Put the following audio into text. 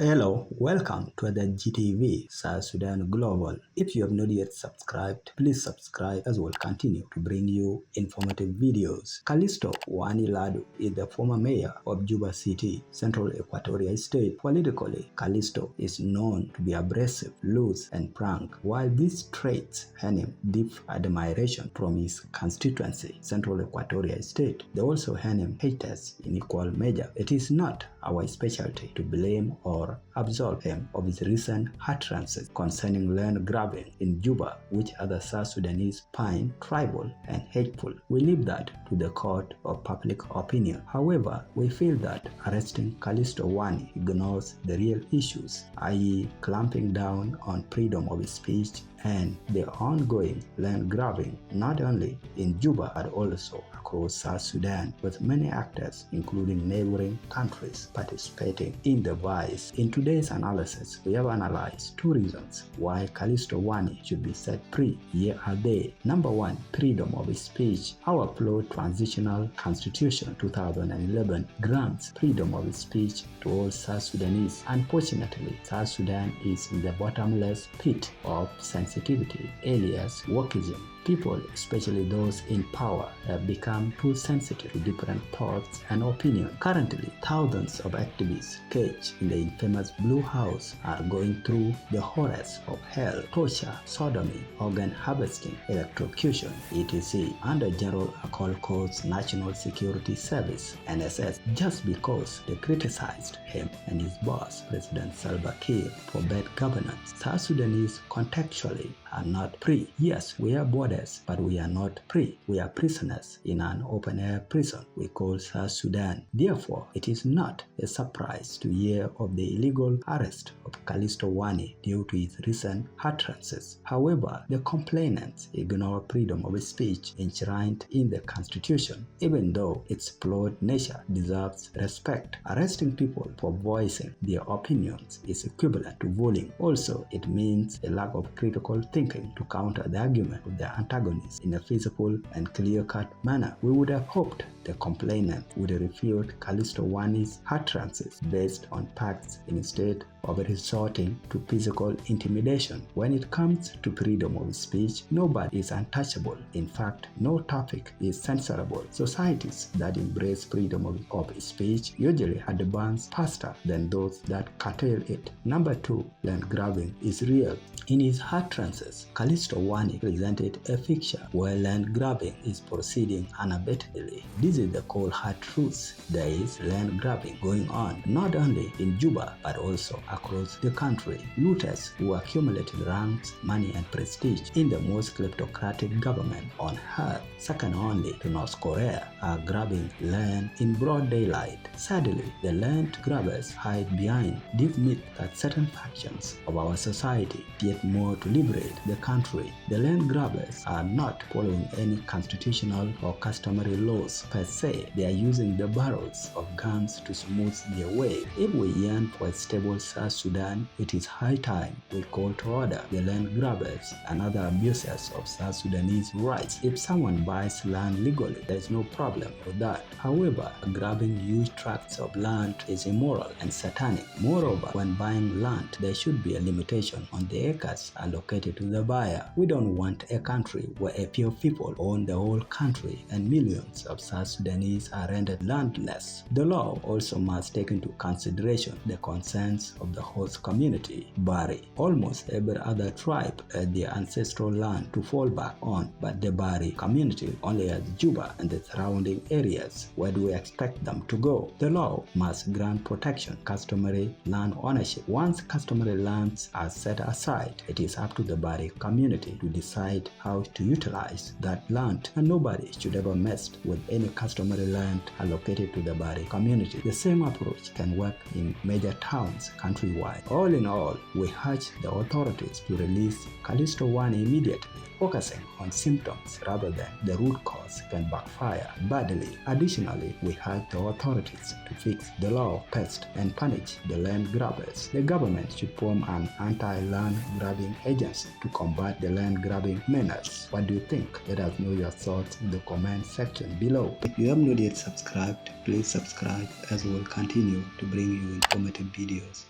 Hello, welcome to the GTV, South Sudan Global. If you have not yet subscribed, please subscribe as we'll continue to bring you informative videos. Kalisto Wani Ladu is the former mayor of Juba City, Central Equatoria State. Politically, Kalisto is known to be abrasive, loose, and frank. While these traits earn him deep admiration from his constituency, Central Equatoria State, they also earn him haters in equal measure. It is not our specialty to blame or absolve him of his recent utterances concerning land grabbing in Juba, which other South Sudanese find tribal and hateful. We leave that to the court of public opinion. However, we feel that arresting Kalisto Wani ignores the real issues, i.e. clamping down on freedom of speech and the ongoing land grabbing not only in Juba but also across South Sudan, with many actors including neighboring countries participating in the vice. In today's analysis, we have analyzed two reasons why Kalisto Wani should be set free. Here are they. Number one, freedom of speech. Our flawed transitional constitution 2011 grants freedom of speech to all South Sudanese. Unfortunately, South Sudan is in the bottomless pit of sensitivity, alias wokeism. People, especially those in power, have become too sensitive to different thoughts and opinions. Currently, thousands of activists caged in the infamous Blue House are going through the horrors of hell, torture, sodomy, organ harvesting, electrocution, etc. under General Akol Code's National Security Service (NSS) just because they criticized him and his boss, President Salva Kiir, for bad governance. South Sudanese contextually are not free. Yes, we are borders, but we are not free. We are prisoners in an open-air prison we call South Sudan. Therefore, it is not a surprise to hear of the illegal arrest of Kalisto Wani due to his recent utterances. However, the complainants ignore freedom of speech enshrined in the Constitution, even though its flawed nature deserves respect. Arresting people for voicing their opinions is equivalent to bullying. Also, it means a lack of critical thinking to counter the argument of the antagonist in a feasible and clear-cut manner. We would have hoped the complainant would refute Kalisto Wani's utterances based on facts instead of resorting to physical intimidation. When it comes to freedom of speech, nobody is untouchable. In fact, no topic is censorable. Societies that embrace freedom of speech usually advance faster than those that curtail it. Number two, land grabbing is real. In his utterances, Kalisto Wani presented a picture where land grabbing is proceeding unabatedly. This is the cold hard truth. There is land grabbing going on, not only in Juba, but also across the country. Looters who accumulated ranks, money, and prestige in the most kleptocratic government on earth, second only to North Korea, are grabbing land in broad daylight. Sadly, the land grabbers hide behind this myth that certain factions of our society yet more to liberate the country. The land grabbers are not following any constitutional or customary laws per se. They are using the barrels of guns to smooth their way. If we yearn for a stable South Sudan, it is high time we call to order the land grabbers and other abusers of South Sudanese rights. If someone buys land legally, there is no problem with that. However, grabbing huge tracts of land is immoral and satanic. Moreover, when buying land, there should be a limitation on the acres allocated to the buyer. We don't want a country where a few people own the whole country and millions of South Sudanese are rendered landless. The law also must take into consideration the concerns of the host community. Bari, almost every other tribe had their ancestral land to fall back on, but the Bari community only has Juba and the surrounding areas. Where do we expect them to go? The law must grant protection, customary land ownership. Once customary lands are set aside, it is up to the Bari community to decide how to utilize that land, and nobody should ever mess with any customary land allocated to the Bari community. The same approach can work in major towns countrywide. All in all, we urge the authorities to release Kalisto Wani immediately. Focusing on symptoms rather than the root cause can backfire badly. Additionally, we urge the authorities to fix the law of pest and punish the land grabbers. The government should form an anti-land grabbing agency to combat the land grabbing menace. What do you think? Let us know your thoughts in the comment section below. If you have not yet subscribed, please subscribe as we will continue to bring you informative videos.